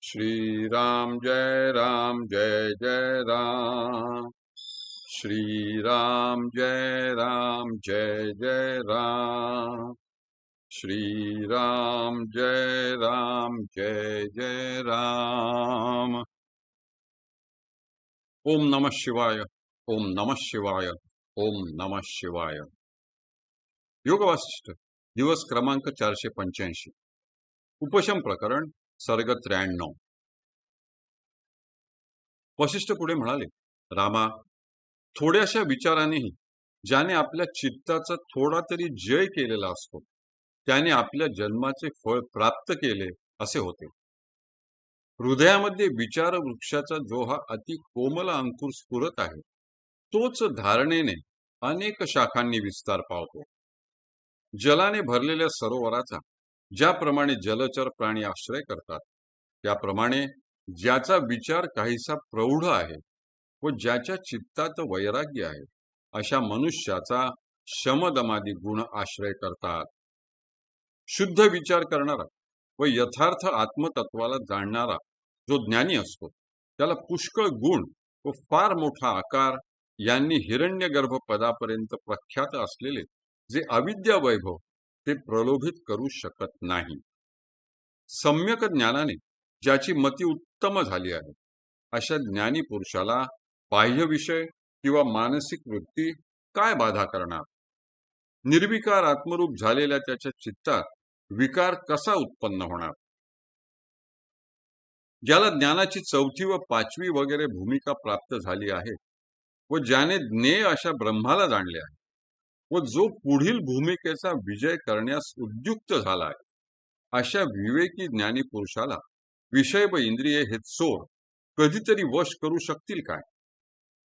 श्री राम जय राम जय जय राम। श्री राम जय राम जय जय राम। श्री राम जय राम जय जय राम। ओम नमः शिवाय। ओम नमः शिवाय। ओम नमः शिवाय। योग वासिष्ठ दिवस क्रमांक 485। उपशम प्रकरण सर्ग 93। वशिष्ठ पुढे म्हणाले, रामा, थोड्याशा विचारानेही ज्याने आपल्या चित्ताचा थोडा तरी जय केलेला असतो त्याने आपल्या जन्माचे फळ प्राप्त केले असे होते। हृदयामध्ये विचार वृक्षाचा जो हा अति कोमल अंकुर स्फुरत आहे तोच धारणेने अनेक शाखांनी विस्तार पावतो। जलाने भरलेल्या सरोवराचा ज्याप्रमाणे जलचर प्राणी आश्रय करतात त्याप्रमाणे ज्याचा विचार काहीसा प्रौढ आहे व ज्याच्या चित्तात वैराग्य आहे अशा मनुष्याचा शमदमादी गुण आश्रय करतात। शुद्ध विचार करणारा व यथार्थ आत्मतत्वाला जाणणारा जो ज्ञानी असतो त्याला पुष्कळ गुण व फार मोठा आकार यांनी हिरण्यगर्भ पदापर्यंत प्रख्यात असलेले जे अविद्या वैभव ते प्रलोभित करू शकत नाही। सम्यक ज्ञानाने ज्याची मती उत्तम झाली आहे अशा ज्ञानी पुरुषाला बाह्य विषय किंवा मानसिक वृत्ती काय बाधा करणार। निर्विकार आत्मरूप झालेल्या त्याच्या चित्तात विकार कसा उत्पन्न होणार। ज्याला ज्ञानाची चौथी व पाचवी वगैरे भूमिका प्राप्त झाली आहे व ज्याने ज्ञेय अशा ब्रह्माला जाणले आहे व जो पुढील भूमिकेचा विजय करण्यास उद्युक्त झाला आहे अशा विवेकी ज्ञानी पुरुषाला विषय व इंद्रिये हे चोर कधीतरी वश करू शकतील काय।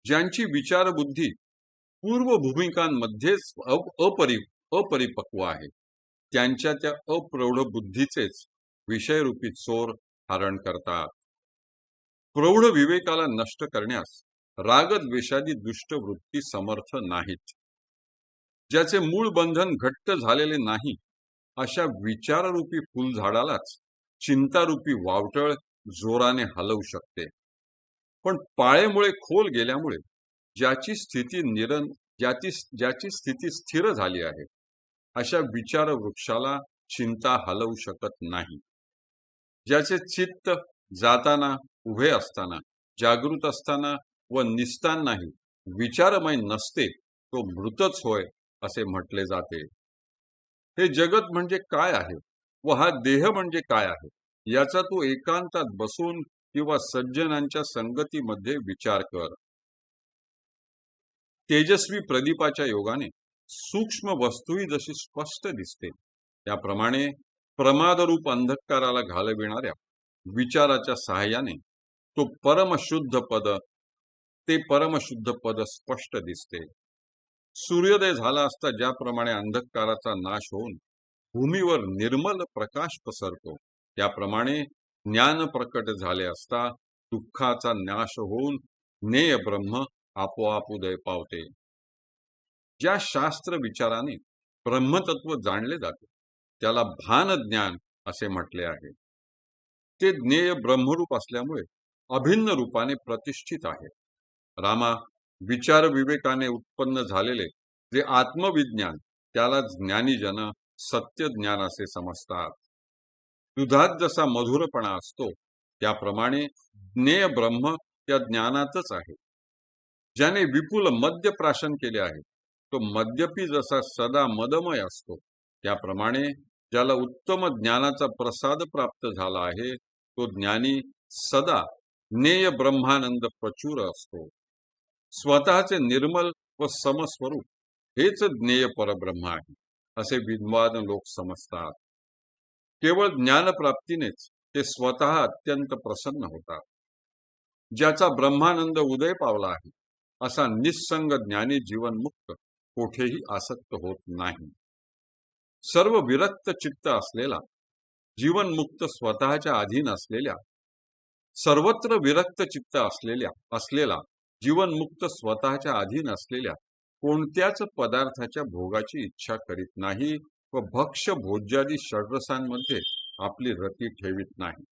ज्यांची विचारबुद्धी पूर्व भूमिकांमध्येच अपरिपक्व आहे त्यांच्या त्या अप्रौढ बुद्धीचेच विषयरूपी चोर हरण करतात। प्रौढ विवेकाला नष्ट करण्यास रागद्वेषादी दुष्ट वृत्ती समर्थ नाहीत। ज्याचे मूळ बंधन घट्ट झालेले नाही अशा विचाररूपी फुलझाडालाच चिंतारूपी वावटळ जोराने हलवू शकते। पण पाळेमुळे खोल गेल्यामुळे ज्याची स्थिती स्थिर झाली आहे अशा विचार वृक्षाला चिंता हलवू शकत नाही। ज्याचे चित्त जाताना उभे असताना जागृत असताना व निसतानाही विचारमय नसते तो मृतच होय असे म्हटले जाते। हे जगत म्हणजे काय आहे व हा देह म्हणजे काय आहे याचा तू एकांतात बसून किंवा सज्जनांच्या संगतीमध्ये विचार कर। तेजस्वी प्रदीपाच्या योगाने सूक्ष्म वस्तूही जशी स्पष्ट दिसते त्याप्रमाणे प्रमादरूप अंधकाराला घालविणाऱ्या विचाराच्या सहाय्याने ते परमशुद्ध पद स्पष्ट दिसते। सूर्योदय झाला असता ज्याप्रमाणे अंधकाराचा नाश होऊन भूमीवर निर्मल प्रकाश पसरतो त्याप्रमाणे ज्ञान प्रकट झाले असता दुःखाचा नाश होऊन ज्ञेय ब्रह्म आपोआप उदय पावते। ज्या शास्त्र विचाराने ब्रह्मतत्व जाणले जाते त्याला भान ज्ञान असे म्हटले आहे। ते ज्ञेय ब्रह्मरूप असल्यामुळे अभिन्न रूपाने प्रतिष्ठित आहे। रामा, विचार विवेकाने उत्पन्न झालेले जे आत्मविज्ञान त्याला ज्ञानीजन सत्य ज्ञान असे समजतात। दुधात जसा मधुरपणा असतो त्याप्रमाणे ज्ञेय ब्रह्म त्या ज्ञानातच आहे। ज्याने विपुल मद्य प्राशन केले आहे तो मद्यपी जसा सदा मदमय असतो त्याप्रमाणे ज्याला उत्तम ज्ञानाचा प्रसाद प्राप्त झाला आहे तो ज्ञानी सदा ज्ञेय ब्रह्मानंद प्रचुर असतो। स्वतःचे निर्मल व समस्वरूप हेच ज्ञेय परब्रह्म आहे असे विद्वान लोक समजतात। केवळ ज्ञानप्राप्तीनेच ते स्वतः अत्यंत प्रसन्न होतात। ज्याचा ब्रह्मानंद उदय पावला आहे असा निस्संग ज्ञानी जीवनमुक्त कोठेही आसक्त होत नाही। सर्व विरक्त चित्त असलेला जीवनमुक्त स्वतःच्या अधीन असलेल्या सर्वत्र विरक्त चित्त असलेला जीवनमुक्त स्वतःच्या अधीन असलेल्या कोणत्याच पदार्थाच्या भोगाची इच्छा करीत नाही व भक्ष्य भोज्यादी षड्रसांमध्ये आपली रती ठेवीत नाही।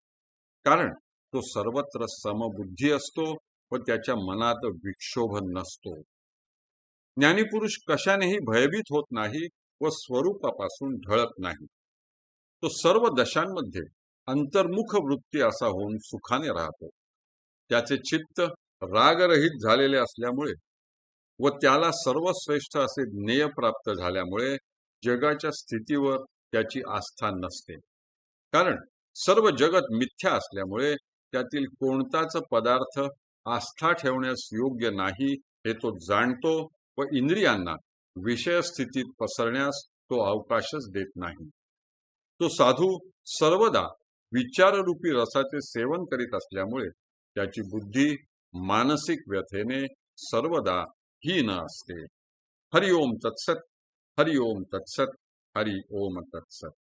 कारण तो सर्वत्र समबुद्धी असतो व त्याच्या मनात विक्षोभ नसतो. ज्ञानीपुरुष कशानेही भयभीत होत नाही व स्वरूपापासून ढळत नाही. तो सर्व दशांमध्ये अंतर्मुख वृत्ती असा होऊन सुखाने राहतो. त्याचे चित्त रागरहित झालेले असल्यामुळे व त्याला सर्वश्रेष्ठ असे ज्ञेय प्राप्त झाल्यामुळे जगाच्या स्थितीवर त्याची आस्था नसते. कारण सर्व जगत मिथ्या असल्यामुळे त्यातील कोणताच पदार्थ आस्था ठेवण्यास योग्य नाही हे तो जाणतो व इंद्रियांना विषय स्थितीत पसरण्यास तो अवकाशच देत नाही. तो साधू सर्वदा विचाररूपी रसाचे सेवन करीत असल्यामुळे त्याची बुद्धी मानसिक व्यथेने सर्वदा हीन असते. हरि ओम तत्सत. हरि ओम तत्सत. हरि ओम तत्सत.